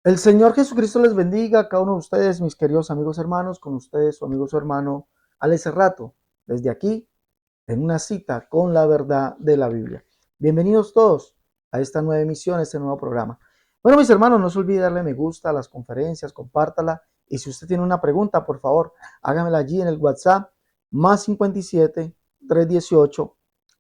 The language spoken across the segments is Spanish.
El Señor Jesucristo les bendiga a cada uno de ustedes, mis queridos amigos hermanos, con ustedes, su amigo, su hermano, Alex Rato, desde aquí, en una cita con la verdad de la Biblia. Bienvenidos todos a esta nueva emisión, a este nuevo programa. Bueno, mis hermanos, no se olvide darle me gusta a las conferencias, compártala, y si usted tiene una pregunta, por favor, hágamela allí en el WhatsApp, más 57 318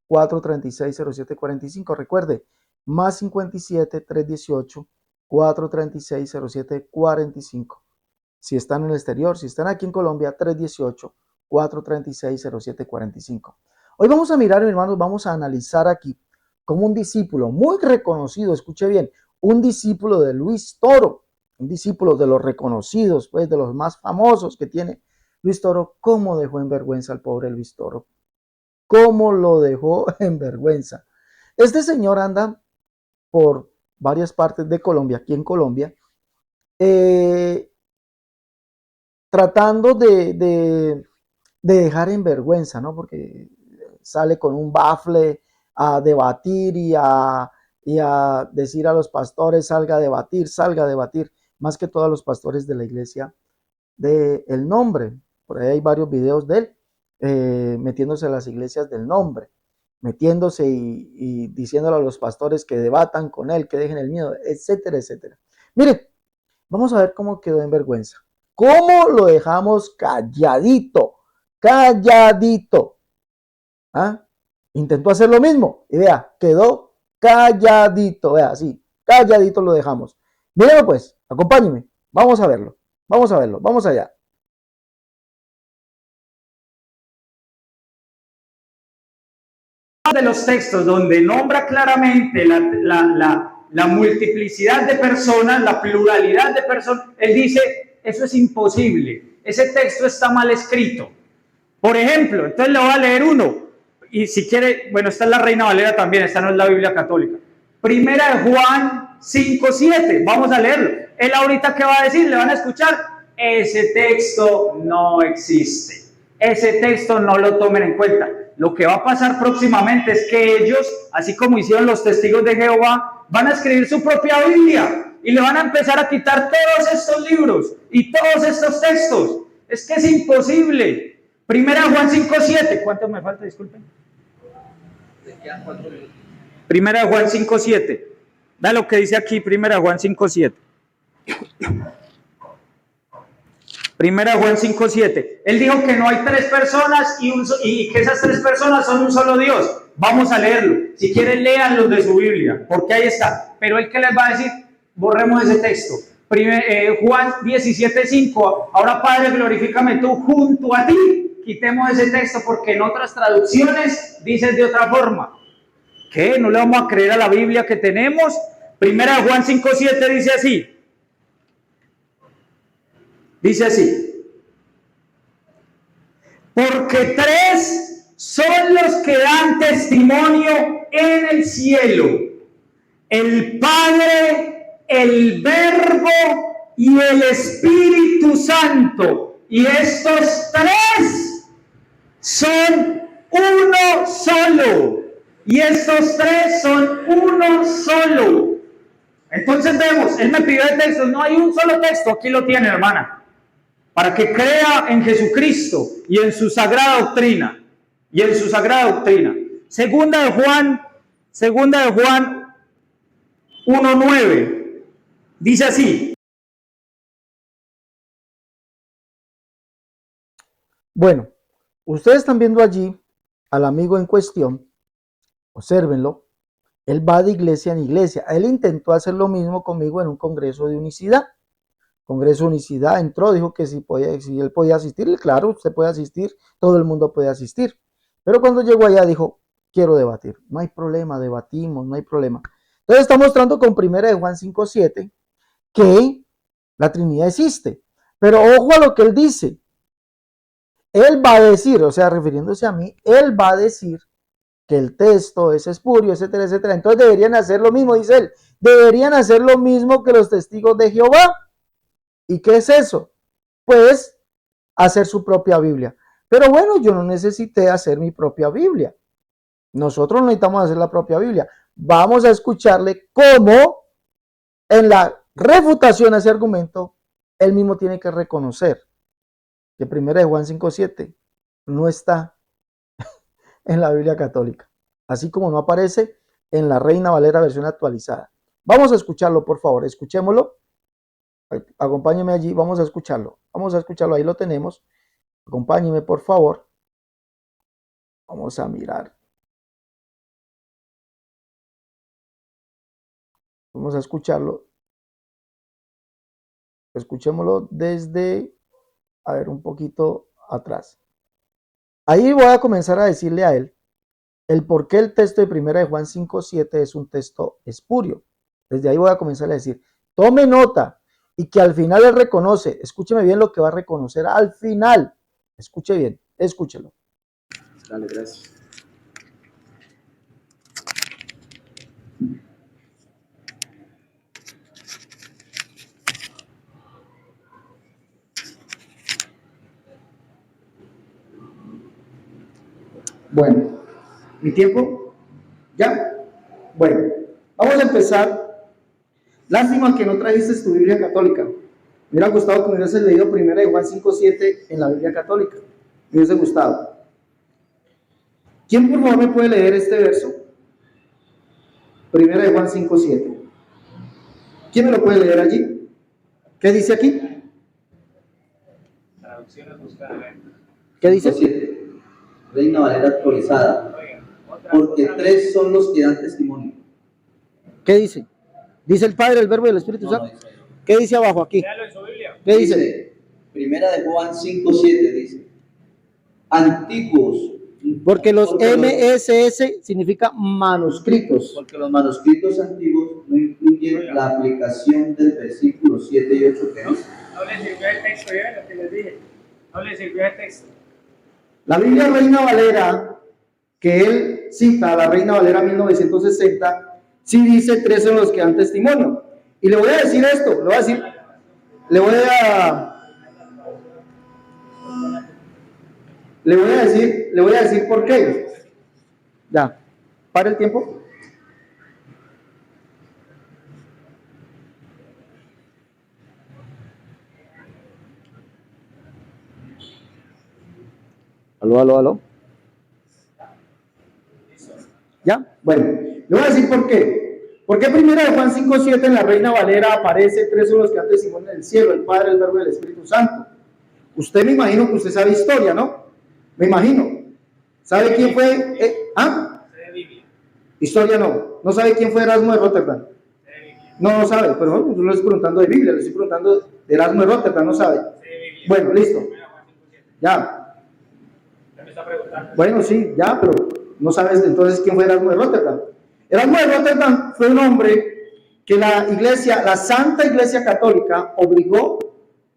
436 0745. Recuerde, más 57 318 436-0745. Si están en el exterior, si están aquí en Colombia, 318-436-0745. Hoy vamos a mirar, hermanos, vamos a analizar aquí como un discípulo muy reconocido, escuche bien, un discípulo de Luis Toro, un discípulo de los reconocidos, pues de los más famosos que tiene Luis Toro, cómo dejó en vergüenza al pobre Luis Toro, cómo lo dejó en vergüenza. Este señor anda por varias partes de Colombia, aquí en Colombia, eh, tratando de dejar en vergüenza, ¿no? Porque sale con un bafle a debatir y a decir a los pastores, salga a debatir, más que todos los pastores de la iglesia del nombre. Por ahí hay varios videos de él metiéndose a las iglesias del nombre, metiéndose y diciéndole a los pastores que debatan con él, que dejen el miedo, etcétera, etcétera. Mire, vamos a ver cómo quedó en vergüenza. ¿Cómo lo dejamos calladito? Calladito. ¿Ah? Intentó hacer lo mismo y vea, quedó calladito. Vea, así, calladito lo dejamos. Mírenlo pues, acompáñenme. Vamos a verlo. Vamos a verlo. Vamos allá. De los textos donde nombra claramente la multiplicidad de personas, la pluralidad de personas, él dice, eso es imposible, ese texto está mal escrito. Por ejemplo, entonces le voy a leer uno, y si quiere, bueno, esta es la Reina Valera también, esta no es la Biblia católica. Primera de Juan 5:7, vamos a leerlo. Él ahorita, ¿qué va a decir? Le van a escuchar, ese texto no existe, ese texto no lo tomen en cuenta. Lo que va a pasar próximamente es que ellos, así como hicieron los testigos de Jehová, van a escribir su propia Biblia y le van a empezar a quitar todos estos libros y todos estos textos. Es que es imposible. Primera Juan 5:7. ¿Cuánto me falta? Disculpen. Primera Juan 5:7. Da lo que dice aquí, Primera Juan 5:7. Primera Juan 5:7. Él dijo que no hay tres personas y que esas tres personas son un solo Dios. Vamos a leerlo. Si quieren, lean los de su Biblia, porque ahí está. Pero él, ¿qué les va a decir? Borremos ese texto. Juan 17:5. Ahora, Padre, glorifícame tú junto a ti. Quitemos ese texto porque en otras traducciones dicen de otra forma. ¿Qué? ¿No le vamos a creer a la Biblia que tenemos? Primera Juan 5:7 dice así. Dice así, porque tres son los que dan testimonio en el cielo, el Padre, el Verbo y el Espíritu Santo, y estos tres son uno solo, y estos tres son uno solo. Entonces vemos, él me pidió el texto, no hay un solo texto, aquí lo tiene, hermana, para que crea en Jesucristo y en su sagrada doctrina. Y en su sagrada doctrina. Segunda de Juan 1:9. Dice así. Bueno, ustedes están viendo allí al amigo en cuestión. Obsérvenlo. Él va de iglesia en iglesia. Él intentó hacer lo mismo conmigo en un congreso de unicidad. Congreso de Unicidad, entró, dijo que si él podía asistir, claro, usted puede asistir, todo el mundo puede asistir. Pero cuando llegó allá dijo, quiero debatir. No hay problema, debatimos, no hay problema. Entonces está mostrando con primera de Juan 5:7 que la Trinidad existe. Pero ojo a lo que él dice. Él va a decir, o sea, refiriéndose a mí, él va a decir que el texto es espurio, etcétera, etcétera. Entonces deberían hacer lo mismo, dice él. Deberían hacer lo mismo que los testigos de Jehová. ¿Y qué es eso? Pues hacer su propia Biblia. Pero bueno, yo no necesité hacer mi propia Biblia. Nosotros no necesitamos hacer la propia Biblia. Vamos a escucharle cómo en la refutación a ese argumento, él mismo tiene que reconocer que 1 de Juan 5:7 no está en la Biblia católica, así como no aparece en la Reina Valera versión actualizada. Vamos a escucharlo, por favor, escuchémoslo. Acompáñeme allí, vamos a escucharlo, ahí lo tenemos. Acompáñeme, por favor. Vamos a mirar. Vamos a escucharlo. Escuchémoslo desde, a ver, un poquito atrás. Ahí voy a comenzar a decirle a él el por qué el texto de 1 de Juan 5:7 es un texto espurio. Desde ahí voy a comenzar a decir, tome nota y que al final él reconoce, escúcheme bien lo que va a reconocer al final. Escuche bien, escúchelo. Dale, gracias. Bueno, ¿mi tiempo? ¿Ya? Bueno, vamos a empezar. Lástima que no trajiste tu Biblia católica. Me hubiera gustado que me hubieses leído 1 de Juan 5:7 en la Biblia católica. Me hubiese gustado. ¿Quién por favor me puede leer este verso? 1 de Juan 5:7. ¿Quién me lo puede leer allí? ¿Qué dice aquí? Traducciones buscadas. ¿Qué dice? 5:7. Reina Valera actualizada. Porque tres son los que dan testimonio. ¿Qué dice? Dice el Padre, el Verbo y el Espíritu Santo. Dice ahí. ¿Qué dice abajo aquí? Léalo en su Biblia. ¿Qué dice? Primera de Juan 5:7 dice. Antiguos. Porque los MSS significa manuscritos. Porque los manuscritos antiguos no incluyen la aplicación del versículo 7 y 8 que dice. No le sirvió el texto, ya lo que les dije. No le sirvió el texto. La Biblia Reina Valera, que él cita, la Reina Valera 1960, sí dice tres son los que dan testimonio. Y le voy a decir esto, le voy a decir por qué. Ya, para el tiempo. Aló. ¿Ya? Bueno, le voy a decir por qué. ¿Por qué 1 de Juan 5:7 en la Reina Valera aparece tres son los que dan testimonio en el cielo, el Padre, el Verbo y el Espíritu Santo? Usted me imagino que usted sabe historia, ¿no? Me imagino. ¿Sabe quién fue? Historia no. ¿No sabe quién fue Erasmo de Rotterdam? No sabe, pero no, yo no le estoy preguntando de Biblia, le estoy preguntando de Erasmo de Rotterdam, no sabe. Bueno, listo. Ya. Bueno, sí, ya, pero no sabes entonces quién fue Erasmo de Rotterdam. Erasmo de Rotterdam fue un hombre que la iglesia, la Santa Iglesia Católica, obligó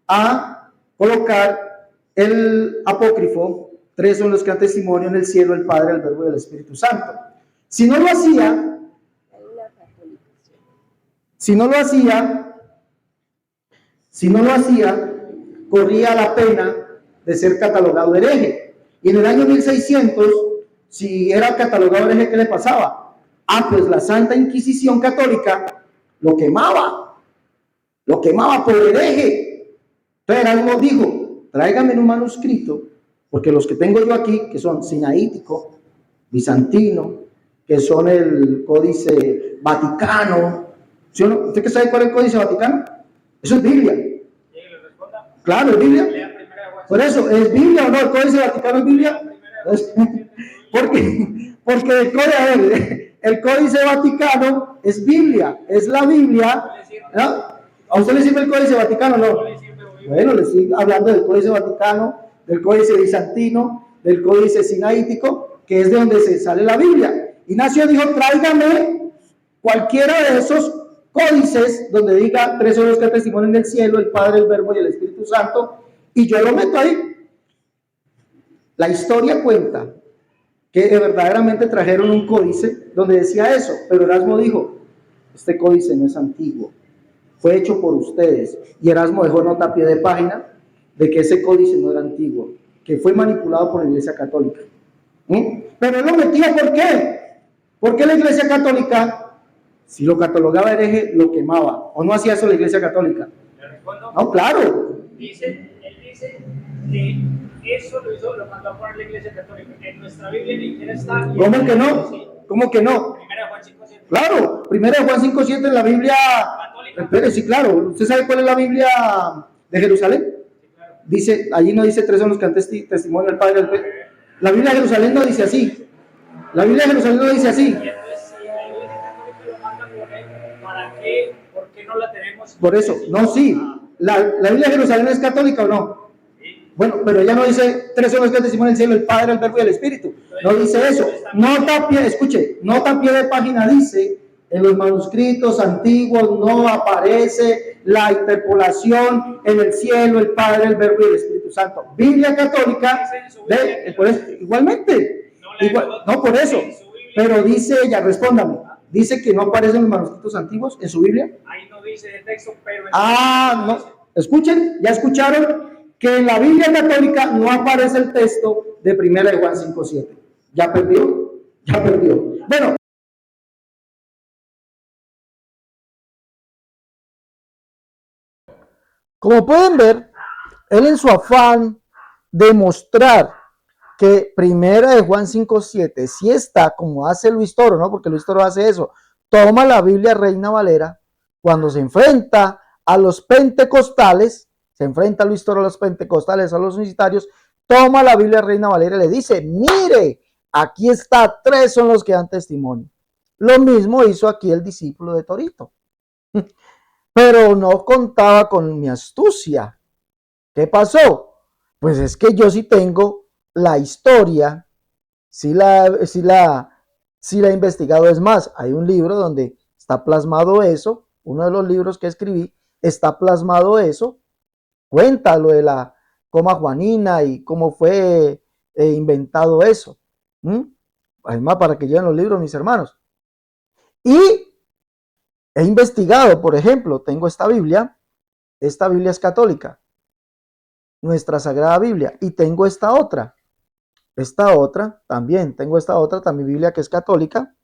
a colocar el apócrifo, tres son los que dan testimonio en el cielo, el Padre, el Verbo y el Espíritu Santo. Si no lo hacía, corría la pena de ser catalogado hereje. Y en el año 1600, si era catalogado hereje, ¿qué le pasaba? Pues la Santa Inquisición Católica lo quemaba por hereje. Entonces Erasmo dijo, tráigame un manuscrito, porque los que tengo yo aquí, que son sinaítico, bizantino, que son el Códice Vaticano. ¿Sí o no? ¿Usted qué sabe cuál es el Códice Vaticano? Eso es Biblia. Claro, es Biblia. Por eso, ¿es Biblia o no? ¿El Códice Vaticano es Biblia? Porque el Códice Vaticano es Biblia, es la Biblia. ¿No? ¿A usted le sirve el Códice Vaticano? No. Bueno, le estoy hablando del Códice Vaticano, del Códice Bizantino, del Códice Sinaítico, que es de donde se sale la Biblia. Ignacio dijo, tráigame cualquiera de esos códices donde diga tres son los que testimonien del cielo, el Padre, el Verbo y el Espíritu Santo, y yo lo meto ahí. La historia cuenta que verdaderamente trajeron un códice donde decía eso, pero Erasmo dijo, este códice no es antiguo, fue hecho por ustedes, y Erasmo dejó nota a pie de página de que ese códice no era antiguo, que fue manipulado por la Iglesia Católica. Pero él lo metía, ¿por qué? Porque la Iglesia Católica Si lo catalogaba hereje, lo quemaba. ¿O no hacía eso la Iglesia Católica? ¿Le respondo? No, claro. Él dice que eso lo mandó a poner la Iglesia Católica. En nuestra Biblia ni siquiera está. ¿Cómo que no? ¿Cómo que no? Primera de Juan 5:7. Claro, primera de Juan 5:7 en la Biblia. Espere, sí, claro. ¿Usted sabe cuál es la Biblia de Jerusalén? Sí, claro. Dice, allí no dice tres son los que han testimonio del Padre. La Biblia de Jerusalén no dice así. La Biblia de Jerusalén no dice así. Y entonces, si la Iglesia Católica lo manda a poner, ¿para qué? ¿Por qué no la tenemos? Por eso, no, sí. ¿La Biblia de Jerusalén es católica o no? Sí. Bueno, pero ella no dice tres son los que han testimonio del cielo, el Padre, el Verbo y el Espíritu. No dice eso. Nota a pie, escuche, nota a pie de página dice, en los manuscritos antiguos no aparece la interpolación en el cielo, el Padre, el Verbo y el Espíritu Santo. Biblia católica, igualmente. No, por eso. Pero dice ella, respóndame, dice que no aparecen los manuscritos antiguos en su Biblia. Ahí no dice el texto, pero... No. Escuchen, ya escucharon que en la Biblia católica no aparece el texto de 1 de Juan 5:7. Ya perdió. Bueno. Como pueden ver, él en su afán de mostrar que 1 de Juan 5:7 sí está, como hace Luis Toro, ¿no? Porque Luis Toro hace eso. Toma la Biblia Reina Valera cuando se enfrenta a los pentecostales, se enfrenta Luis Toro a los pentecostales, a los unitarios, toma la Biblia Reina Valera y le dice, mire, aquí está, tres son los que dan testimonio. Lo mismo hizo aquí el discípulo de Torito. Pero no contaba con mi astucia. ¿Qué pasó? Pues es que yo sí tengo la historia, sí la he investigado. Es más, hay un libro donde está plasmado eso, uno de los libros que escribí, está plasmado eso, cuenta lo de la coma juanina y cómo fue inventado eso. Además, para que lleven los libros, mis hermanos. Y he investigado, por ejemplo, tengo esta Biblia es católica, nuestra Sagrada Biblia, y tengo esta otra también, Biblia que es católica,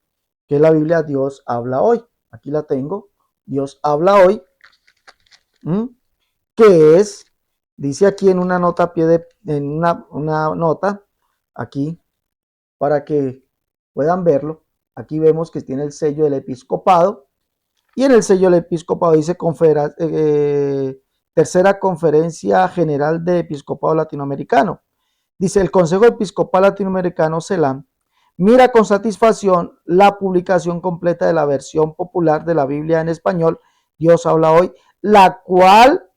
que es la Biblia Dios habla hoy. Aquí la tengo, Dios habla hoy, que es, dice aquí en una nota en una nota, aquí, para que puedan verlo. Aquí vemos que tiene el sello del episcopado, y en el sello del episcopado dice Tercera Conferencia General de Episcopado Latinoamericano. Dice, el Consejo Episcopal Latinoamericano, CELAM, mira con satisfacción la publicación completa de la versión popular de la Biblia en español, Dios habla hoy, la cual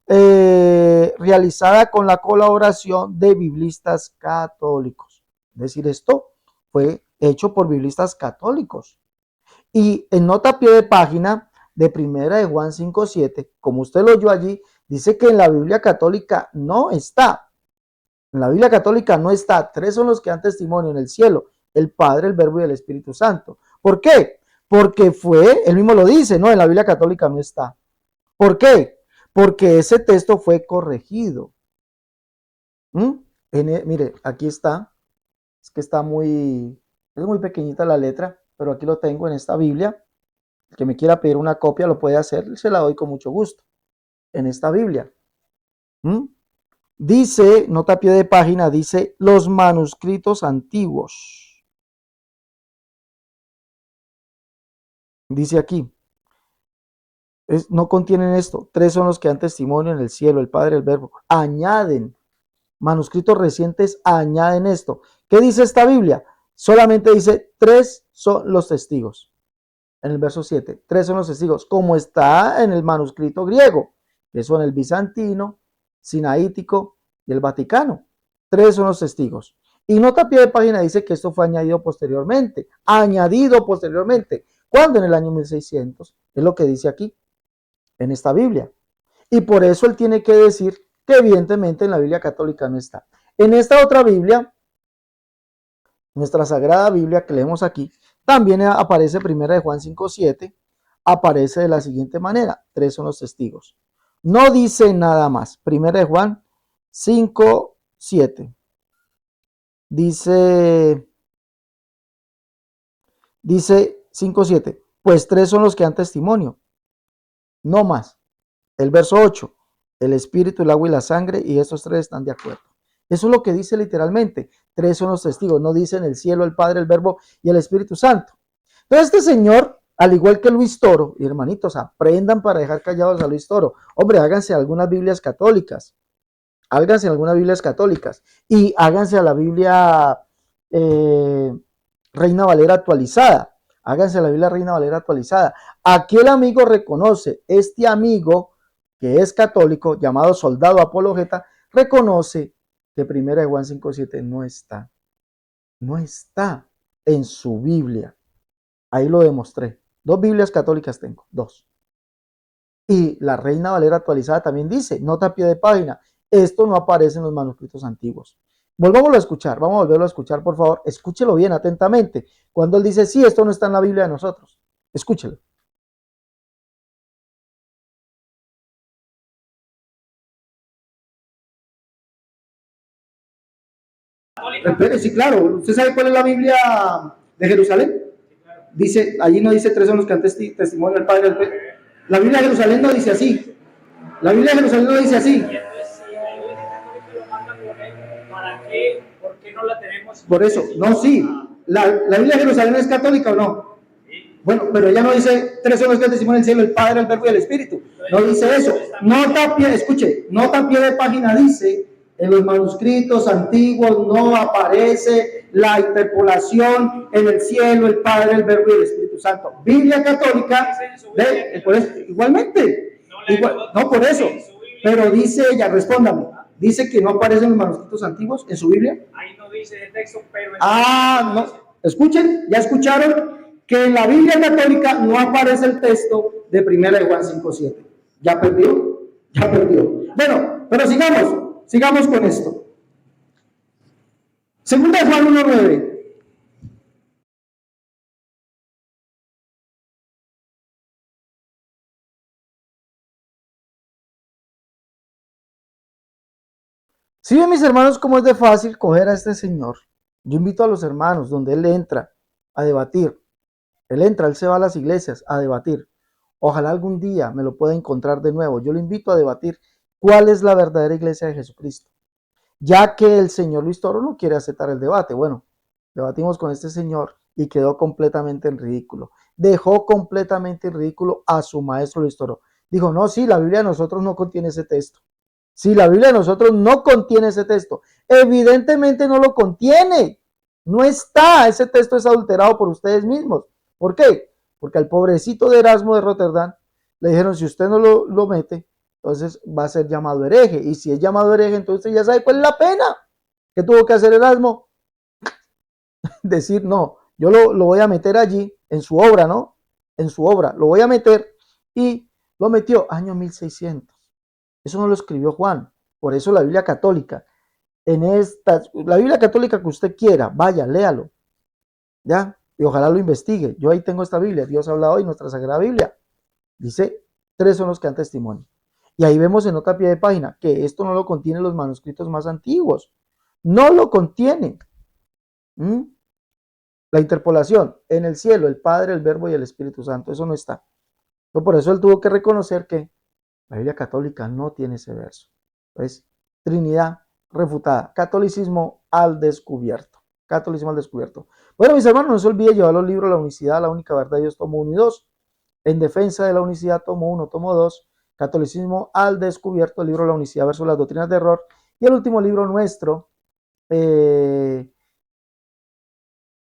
realizada con la colaboración de biblistas católicos. Es decir, esto fue hecho por biblistas católicos. Y en nota a pie de página de 1 de Juan 5:7, como usted lo oyó allí, dice que en la Biblia católica no está. En la Biblia católica no está. Tres son los que dan testimonio en el cielo, el Padre, el Verbo y el Espíritu Santo. ¿Por qué? Porque él mismo lo dice, no, en la Biblia católica no está. ¿Por qué? Porque ese texto fue corregido. Mire, aquí está. Es que es muy pequeñita la letra, pero aquí lo tengo en esta Biblia. El que me quiera pedir una copia lo puede hacer, se la doy con mucho gusto. En esta Biblia. Dice, nota a pie de página, dice los manuscritos antiguos. Dice aquí, no contienen esto. Tres son los que dan testimonio en el cielo, el Padre, el Verbo. Añaden, manuscritos recientes añaden esto. ¿Qué dice esta Biblia? Solamente dice, tres son los testigos. En el verso 7, tres son los testigos, como está en el manuscrito griego, que son el bizantino, sinaítico y el vaticano. Tres son los testigos. Y nota a pie de página dice que esto fue añadido posteriormente. ¿Cuándo? En el año 1600. Es lo que dice aquí, en esta Biblia. Y por eso él tiene que decir que evidentemente en la Biblia católica no está. En esta otra Biblia, nuestra Sagrada Biblia que leemos aquí, también aparece 1 de Juan 5:7, aparece de la siguiente manera, tres son los testigos. No dice nada más. 1 de Juan 5:7. Dice 5:7. pues 3 son los que dan testimonio, no más. El verso 8, el espíritu, el agua y la sangre, y estos 3 están de acuerdo. Eso es lo que dice literalmente. 3 son los testigos, no dicen el cielo, el Padre, el Verbo y el Espíritu Santo. Entonces este señor, al igual que Luis Toro, y hermanitos, aprendan para dejar callados a Luis Toro. Hombre, háganse algunas Biblias católicas. Háganse algunas Biblias católicas. Y háganse a la Biblia Reina Valera actualizada. Háganse la Biblia Reina Valera actualizada. Aquí el amigo reconoce, este amigo que es católico, llamado soldado apologeta, reconoce que 1 Juan 5:7 no está. No está en su Biblia. Ahí lo demostré. 2 Biblias católicas tengo, 2. Y la Reina Valera actualizada también dice, nota a pie de página, esto no aparece en los manuscritos antiguos. Volvámoslo a escuchar, vamos a volverlo a escuchar, por favor. Escúchelo bien atentamente. Cuando él dice, sí, esto no está en la Biblia de nosotros. Escúchelo. Espere, sí, claro. ¿Usted sabe cuál es la Biblia de Jerusalén? Dice, allí no dice 3 son los que dan testimonio al Padre. La Biblia de Jerusalén no dice así. La Biblia de Jerusalén no dice así. ¿Por qué no la tenemos? Por eso, no, sí. ¿La Biblia de Jerusalén es católica o no? Bueno, pero ella no dice 3 son los que dan testimonio del cielo, el Padre, el Verbo y el Espíritu. No dice eso. Nota pie, escuche, nota pie de página dice, en los manuscritos antiguos no aparece la interpolación en el cielo, el Padre, el Verbo y el Espíritu Santo. Biblia católica, por eso, igualmente. No, por eso. Pero dice ella, respóndame, dice que no aparece en los manuscritos antiguos, en su Biblia. Ahí no dice el texto, pero... No. Escuchen, ya escucharon que en la Biblia católica no aparece el texto de 1 Juan 5:7. ¿Ya perdió? Ya perdió. Bueno, pero sigamos con esto. 2 Juan 1:9. Si ven, mis hermanos, cómo es de fácil coger a este señor. Yo invito a los hermanos donde él entra a debatir. Él se va a las iglesias a debatir. Ojalá algún día me lo pueda encontrar de nuevo. Yo lo invito a debatir cuál es la verdadera iglesia de Jesucristo. Ya que el señor Luis Toro no quiere aceptar el debate. Bueno, debatimos con este señor y quedó completamente en ridículo. Dejó completamente en ridículo a su maestro Luis Toro. Dijo, no, sí, la Biblia de nosotros no contiene ese texto. Sí, la Biblia de nosotros no contiene ese texto. Evidentemente no lo contiene. No está. Ese texto es adulterado por ustedes mismos. ¿Por qué? Porque al pobrecito de Erasmo de Rotterdam le dijeron, si usted no lo mete, entonces va a ser llamado hereje. Y si es llamado hereje, entonces ya sabe cuál es la pena. ¿Qué tuvo que hacer Erasmo? Decir, no, yo lo voy a meter allí, en su obra, ¿no? En su obra, lo voy a meter. Y lo metió, año 1600. Eso no lo escribió Juan. Por eso la Biblia católica, la Biblia católica que usted quiera, vaya, léalo. ¿Ya? Y ojalá lo investigue. Yo ahí tengo esta Biblia. Dios ha hablado hoy, nuestra Sagrada Biblia. Dice, 3 son los que dan testimonio. Y ahí vemos en otra pie de página que esto no lo contienen los manuscritos más antiguos. No lo contiene. La interpolación en el cielo, el Padre, el Verbo y el Espíritu Santo. Eso no está. Pero por eso él tuvo que reconocer que la Biblia católica no tiene ese verso. Pues, Trinidad refutada. Catolicismo al descubierto. Catolicismo al descubierto. Bueno, mis hermanos, no se olviden llevar los libros La Unicidad, La Única Verdad de Dios, tomo 1 y 2. En defensa de la unicidad, tomo 1, tomo 2. Catolicismo al descubierto, el libro La Unicidad versus las doctrinas de error. Y el último libro nuestro, que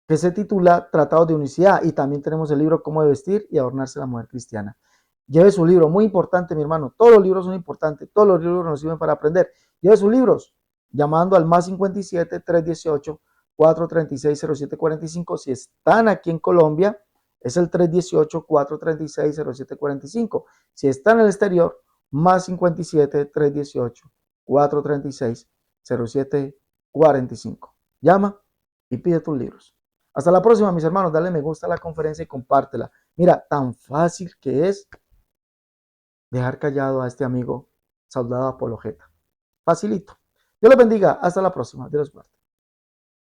se titula Tratados de Unicidad. Y también tenemos el libro Cómo de vestir y adornarse la mujer cristiana. Lleve su libro, muy importante, mi hermano. Todos los libros son importantes, todos los libros nos sirven para aprender. Lleve sus libros, llamando al más 57 318 436 0745. Si están aquí en Colombia, es el 318 436 0745. Si están en el exterior, más 57 318 436 0745. Llama y pide tus libros. Hasta la próxima, mis hermanos. Dale me gusta a la conferencia y compártela. Mira, tan fácil que es dejar callado a este amigo soldado apologeta. Facilito. Dios los bendiga. Hasta la próxima. Dios los guarde.